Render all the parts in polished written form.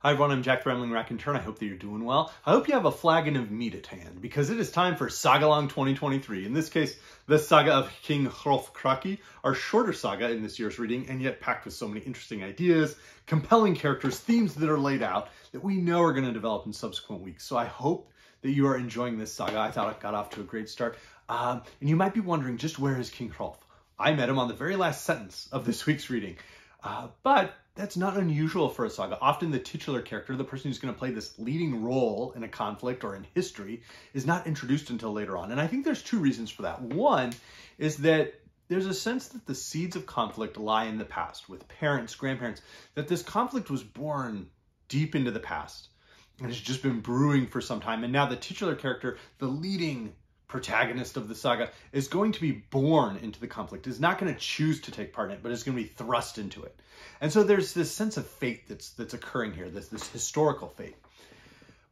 Hi everyone, I'm Jack the Rambling Raconteur. I hope that you're doing well. I hope you have a flagon of mead at hand, because it is time for Sagalong 2023. In this case, the saga of King Hrolf Kraki, our shorter saga in this year's reading, and yet packed with so many interesting ideas, compelling characters, themes that are laid out that we know are going to develop in subsequent weeks. So I hope that you are enjoying this saga. I thought it got off to a great start. And you might be wondering, just where is King Hrolf? I met him on the very last sentence of this week's reading. But that's not unusual for a saga. Often the titular character, the person who's going to play this leading role in a conflict or in history, is not introduced until later on. And I think there's two reasons for that. One is that there's a sense that the seeds of conflict lie in the past with parents, grandparents, that this conflict was born deep into the past and it's just been brewing for some time. And now the titular character, the leading protagonist of the saga, is going to be born into the conflict, is not going to choose to take part in it, but is going to be thrust into it. And so there's this sense of fate that's occurring here, this historical fate.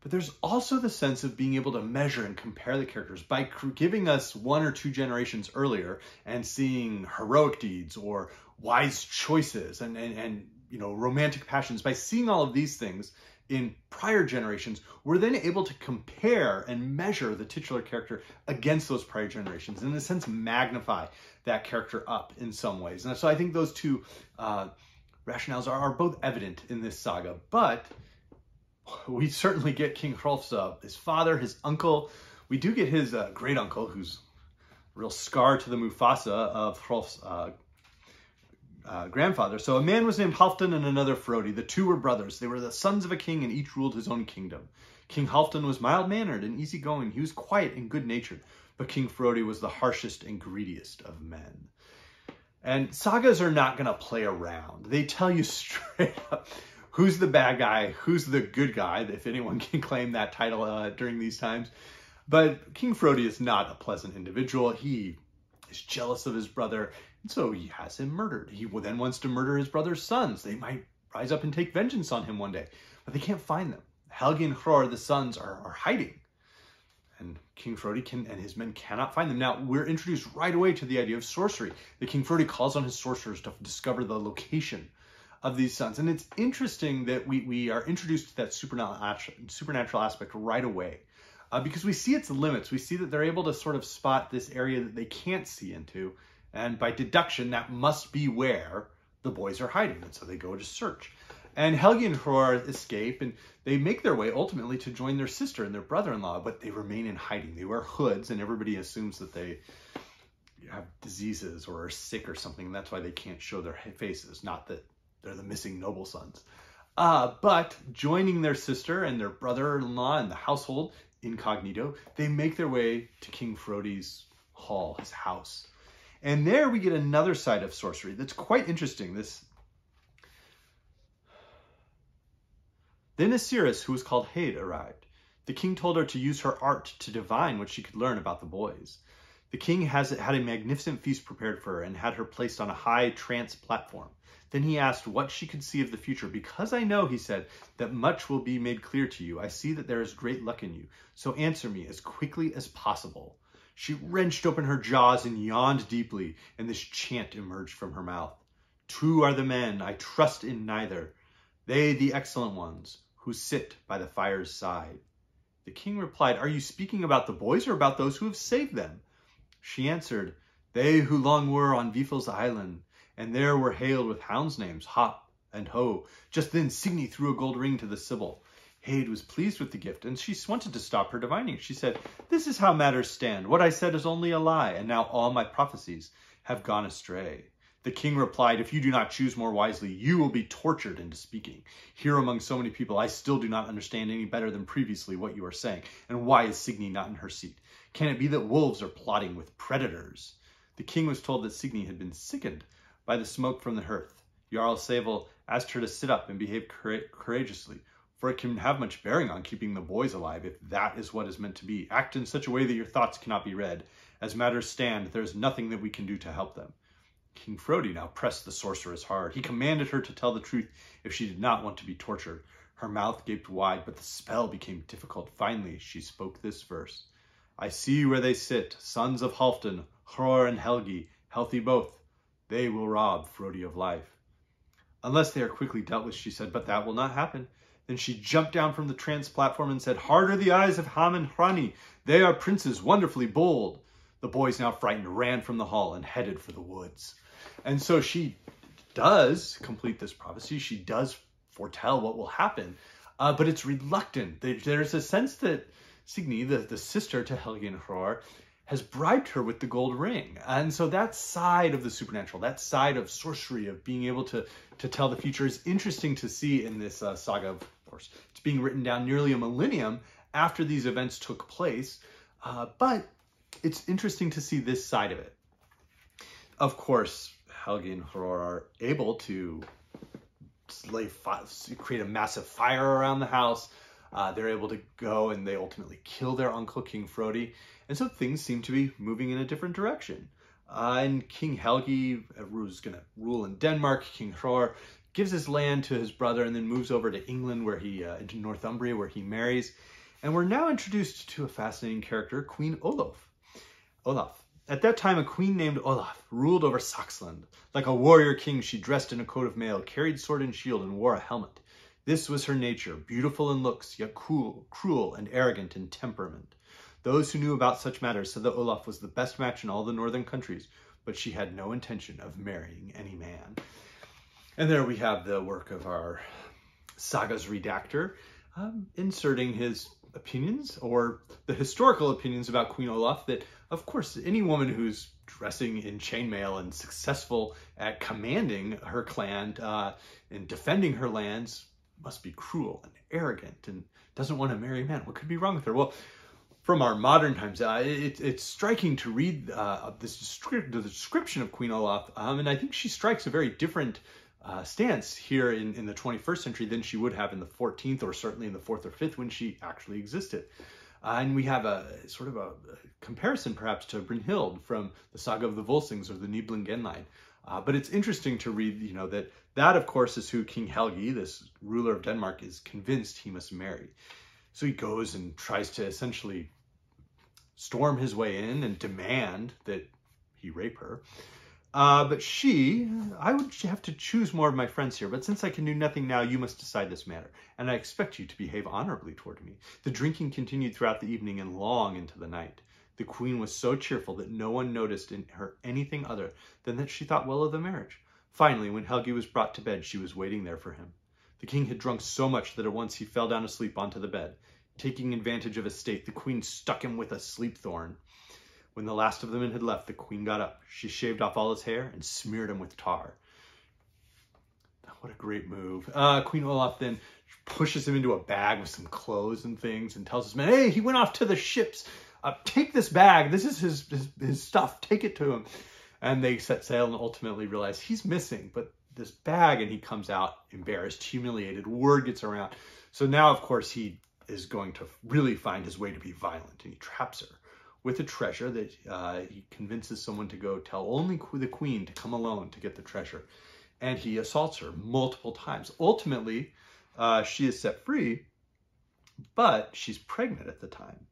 But there's also the sense of being able to measure and compare the characters by giving us one or two generations earlier and seeing heroic deeds or wise choices and you know, romantic passions. By seeing all of these things in prior generations, we're then able to compare and measure the titular character against those prior generations, and in a sense magnify that character up in some ways. And so I think those two rationales are both evident in this saga. But we certainly get King Hrolf's his father, his uncle. We do get his great uncle, who's a real scar to the Mufasa of Hrolf's grandfather. So a man was named Halfdan and another Frodi. The two were brothers. They were the sons of a king and each ruled his own kingdom. King Halfdan was mild-mannered and easygoing. He was quiet and good-natured. But King Frodi was the harshest and greediest of men. And sagas are not going to play around. They tell you straight up who's the bad guy, who's the good guy, if anyone can claim that title during these times. But King Frodi is not a pleasant individual. He is jealous of his brother, and so he has him murdered. He then wants to murder his brother's sons. They might rise up and take vengeance on him one day, but they can't find them. Helgi and Hror, the sons, are hiding, and King Frodi and his men cannot find them. Now, we're introduced right away to the idea of sorcery. The King Frodi calls on his sorcerers to discover the location of these sons. And it's interesting that we are introduced to that supernatural aspect right away. Because we see its limits. We see that they're able to sort of spot this area that they can't see into. And by deduction, that must be where the boys are hiding. And so they go to search. And Helgi and Hror escape, and they make their way ultimately to join their sister and their brother-in-law, but they remain in hiding. They wear hoods, and everybody assumes that they have diseases or are sick or something. And that's why they can't show their faces, not that they're the missing noble sons. But joining their sister and their brother-in-law in the household, incognito, they make their way to King Frodi's hall, his house. And there we get another side of sorcery that's quite interesting. Then Asiris, who was called Heid, arrived. The king told her to use her art to divine what she could learn about the boys. The king had a magnificent feast prepared for her and had her placed on a high trance platform. Then he asked what she could see of the future. Because I know, he said, that much will be made clear to you. I see that there is great luck in you. So answer me as quickly as possible. She wrenched open her jaws and yawned deeply, and this chant emerged from her mouth. Two are the men, I trust in neither. They, the excellent ones, who sit by the fire's side. The king replied, are you speaking about the boys or about those who have saved them? She answered, they who long were on Vifel's island, and there were hailed with hounds' names, Hop and Ho. Just then Signy threw a gold ring to the Sibyl. Heid was pleased with the gift, and she wanted to stop her divining. She said, this is how matters stand. What I said is only a lie, and now all my prophecies have gone astray. The king replied, if you do not choose more wisely, you will be tortured into speaking. Here among so many people, I still do not understand any better than previously what you are saying. And why is Signy not in her seat? Can it be that wolves are plotting with predators? The king was told that Signy had been sickened by the smoke from the hearth. Jarl Savel asked her to sit up and behave courageously, for it can have much bearing on keeping the boys alive if that is what is meant to be. Act in such a way that your thoughts cannot be read. As matters stand, there is nothing that we can do to help them. King Frodi now pressed the sorceress hard. He commanded her to tell the truth if she did not want to be tortured. Her mouth gaped wide, but the spell became difficult. Finally, she spoke this verse. I see where they sit, sons of Halfdan, Hror and Helgi, healthy both. They will rob Frodi of life. Unless they are quickly dealt with, she said, but that will not happen. Then she jumped down from the trance platform and said, "Hard are the eyes of Ham and Hrani. They are princes, wonderfully bold." The boys, now frightened, ran from the hall and headed for the woods. And so she does complete this prophecy. She does foretell what will happen, but it's reluctant. There's a sense that Signy, the sister to Helgi and Hror, has bribed her with the gold ring. And so that side of the supernatural, that side of sorcery, of being able to tell the future, is interesting to see in this saga. Of course, it's being written down nearly a millennium after these events took place, but it's interesting to see this side of it. Of course, Helgi and Hror are able to create a massive fire around the house. They're able to go and they ultimately kill their uncle, King Frodi. And so things seem to be moving in a different direction. And King Helgi, who's going to rule in Denmark, King Hror gives his land to his brother and then moves over to England, where he into Northumbria, where he marries. And we're now introduced to a fascinating character, Queen Olaf. At that time, a queen named Olaf ruled over Saxland. Like a warrior king, she dressed in a coat of mail, carried sword and shield, and wore a helmet. This was her nature, beautiful in looks, yet cruel and arrogant in temperament. Those who knew about such matters said that Olaf was the best match in all the northern countries, but she had no intention of marrying any man. And there we have the work of our Saga's redactor, inserting his opinions, or the historical opinions about Queen Olaf, that, of course, any woman who's dressing in chainmail and successful at commanding her clan and defending her lands must be cruel and arrogant and doesn't want to marry a man. What could be wrong with her? Well, from our modern times, it's striking to read the description of Queen Olaf, and I think she strikes a very different stance here in the 21st century than she would have in the 14th, or certainly in the 4th or 5th, when she actually existed. And we have a sort of a comparison perhaps to Brynhild from the Saga of the Volsungs or the Nibelungenlied. But it's interesting to read, that of course is who King Helgi, this ruler of Denmark, is convinced he must marry. So he goes and tries to essentially storm his way in and demand that he rape her. But I would have to choose more of my friends here, but since I can do nothing now, you must decide this matter, and I expect you to behave honorably toward me. The drinking continued throughout the evening and long into the night. The queen was so cheerful that no one noticed in her anything other than that she thought well of the marriage. Finally, when Helgi was brought to bed, she was waiting there for him. The king had drunk so much that at once he fell down asleep onto the bed. Taking advantage of his state, the queen stuck him with a sleep thorn. When the last of the men had left, the queen got up. She shaved off all his hair and smeared him with tar. What a great move. Queen Olaf then pushes him into a bag with some clothes and things and tells his men, "Hey, he went off to the ships. Take this bag. This is his stuff. Take it to him." And they set sail and ultimately realize he's missing, but this bag, and he comes out embarrassed, humiliated. Word gets around. So now, of course, he is going to really find his way to be violent, and he traps her with a treasure that he convinces someone to go tell only the queen to come alone to get the treasure. And he assaults her multiple times. Ultimately, she is set free, but she's pregnant at the time.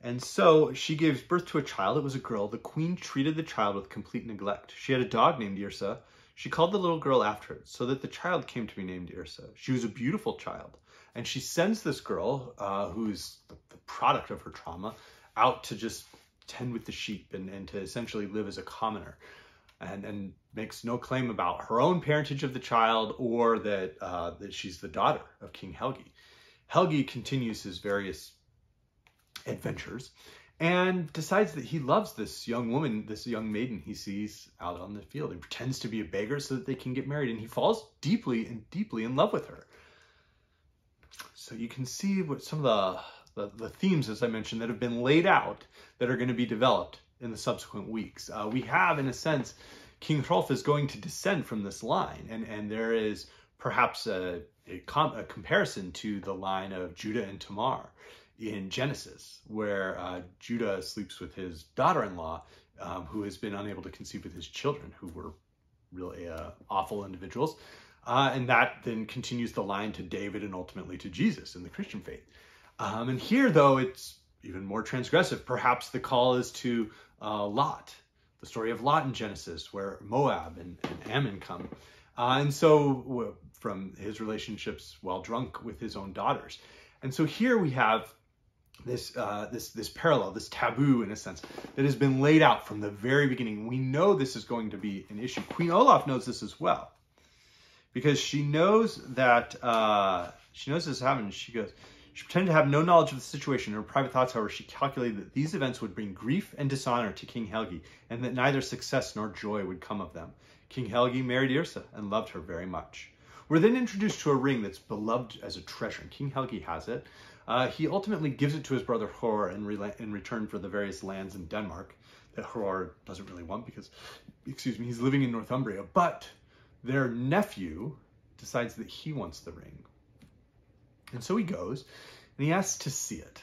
And so she gives birth to a child. It was a girl. The queen treated the child with complete neglect. She had a dog named Yrsa. She called the little girl after it, so that the child came to be named Yrsa. She was a beautiful child. And she sends this girl, who's the product of her trauma, out to just tend with the sheep and to essentially live as a commoner, and makes no claim about her own parentage of the child, or that she's the daughter of King Helgi. Helgi continues his various adventures and decides that he loves this young woman, this young maiden he sees out on the field, and pretends to be a beggar so that they can get married, and he falls deeply in love with her. So you can see what some of the themes, as I mentioned, that have been laid out that are going to be developed in the subsequent weeks. We have, in a sense, King Hrolf is going to descend from this line, and there is perhaps a comparison to the line of Judah and Tamar in Genesis, where Judah sleeps with his daughter-in-law, who has been unable to conceive with his children, who were really awful individuals. And that then continues the line to David and ultimately to Jesus in the Christian faith. And here, though, it's even more transgressive. Perhaps the call is to Lot, the story of Lot in Genesis, where Moab and Ammon come. And so from his relationships while drunk with his own daughters. And so here we have this parallel, this taboo in a sense, that has been laid out from the very beginning. We know this is going to be an issue. Queen Olaf knows this as well, because she knows that this is happening. She pretended to have no knowledge of the situation. In her private thoughts, however, she calculated that these events would bring grief and dishonor to King Helgi, and that neither success nor joy would come of them. King Helgi married Yrsa and loved her very much. We're then introduced to a ring that's beloved as a treasure, and King Helgi has it. He ultimately gives it to his brother Hrolf in return for the various lands in Denmark that Hrolf doesn't really want because, he's living in Northumbria. But their nephew decides that he wants the ring. And so he goes and he asks to see it.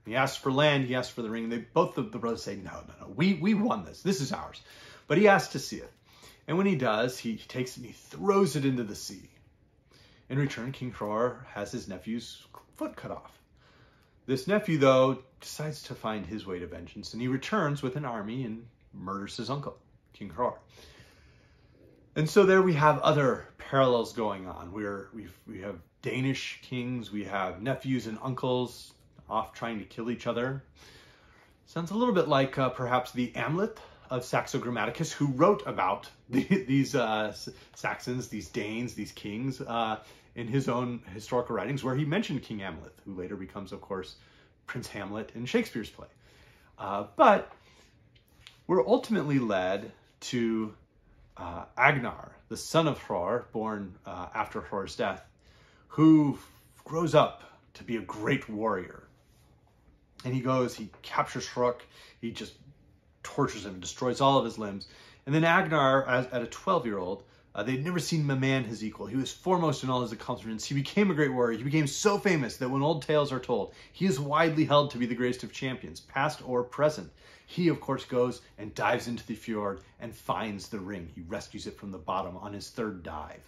He asks for land, he asks for the ring. Both of the brothers say, no, we won this. This is ours. But he asks to see it. And when he does, he takes it and he throws it into the sea. In return, King Hrolf has his nephew's foot cut off. This nephew, though, decides to find his way to vengeance, and he returns with an army and murders his uncle, King Hrolf. And so there we have other parallels going on. We have Danish kings, we have nephews and uncles off trying to kill each other. Sounds a little bit like perhaps the Hamlet of Saxo Grammaticus, who wrote about these Saxons, these Danes, these kings, in his own historical writings, where he mentioned King Hamlet, who later becomes, of course, Prince Hamlet in Shakespeare's play. But we're ultimately led to Agnar, the son of Hrolf, born after Hrolf's death, who grows up to be a great warrior. And he captures Hrolf, he just tortures him and destroys all of his limbs. And then Agnar, at a 12-year-old, they'd never seen a man his equal. He was foremost in all his accomplishments. He became a great warrior. He became so famous that when old tales are told, he is widely held to be the greatest of champions, past or present. He, of course, goes and dives into the fjord and finds the ring. He rescues it from the bottom on his third dive.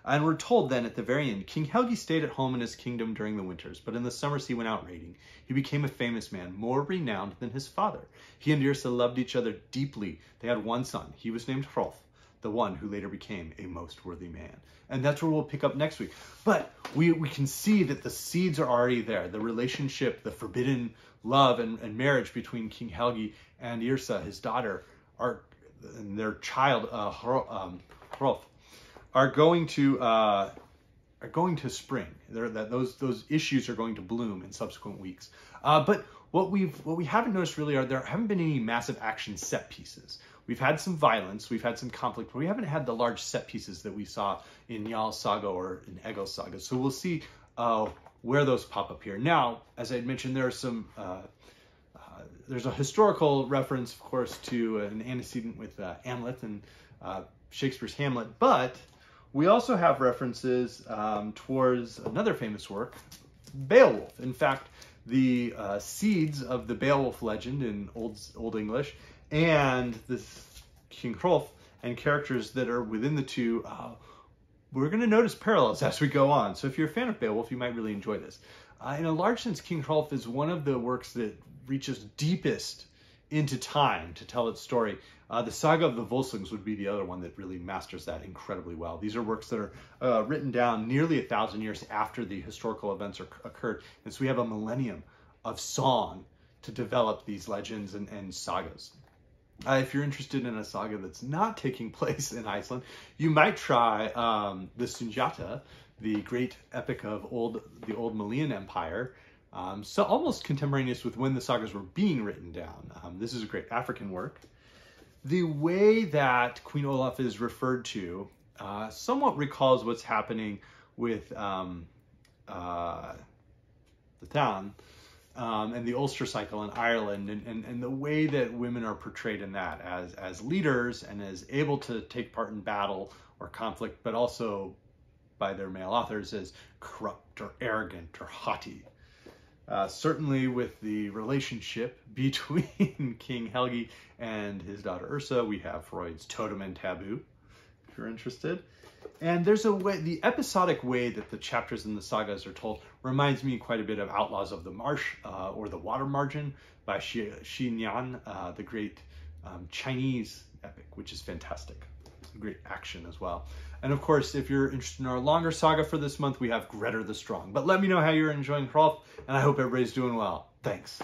And we're told then at the very end, King Helgi stayed at home in his kingdom during the winters, but in the summers he went out raiding. He became a famous man, more renowned than his father. He and Yrsa loved each other deeply. They had one son. He was named Hrolf, the one who later became a most worthy man. And that's where we'll pick up next week. But we can see that the seeds are already there. The relationship, the forbidden love and marriage between King Helgi and Yrsa, his daughter, and their child, Hrolf, are going to spring. Those issues are going to bloom in subsequent weeks. But what we haven't noticed really there haven't been any massive action set pieces. We've had some violence, we've had some conflict, but we haven't had the large set pieces that we saw in Njal's Saga or in Egil's Saga. So we'll see where those pop up here. Now, as I had mentioned, there's a historical reference, of course, to an antecedent with Hamlet and Shakespeare's Hamlet, but we also have references towards another famous work, Beowulf. In fact, the seeds of the Beowulf legend in Old English and this King Hrolf and characters that are within the two, we're going to notice parallels as we go on. So if you're a fan of Beowulf, you might really enjoy this. In a large sense, King Hrolf is one of the works that reaches deepest into time to tell its story. The Saga of the Volsungs would be the other one that really masters that incredibly well. These are works that are written down nearly 1,000 years after the historical events occurred. And so we have a millennium of song to develop these legends and sagas. If you're interested in a saga that's not taking place in Iceland, you might try the Sunjata, the great epic of the old Malian Empire, so almost contemporaneous with when the sagas were being written down. This is a great African work. The way that Queen Olaf is referred to somewhat recalls what's happening with the town and the Ulster cycle in Ireland, and the way that women are portrayed in that as leaders and as able to take part in battle or conflict, but also by their male authors as corrupt or arrogant or haughty. Certainly with the relationship between King Helgi and his daughter Yrsa, we have Freud's Totem and Taboo, if you're interested. And there's a way, the episodic way that the chapters in the sagas are told reminds me quite a bit of Outlaws of the Marsh or The Water Margin by Xi Nian, the great Chinese epic, which is fantastic. great action as well. And of course, if you're interested in our longer saga for this month, we have Grettir the Strong. But let me know how you're enjoying Hrolf, and I hope everybody's doing well. Thanks.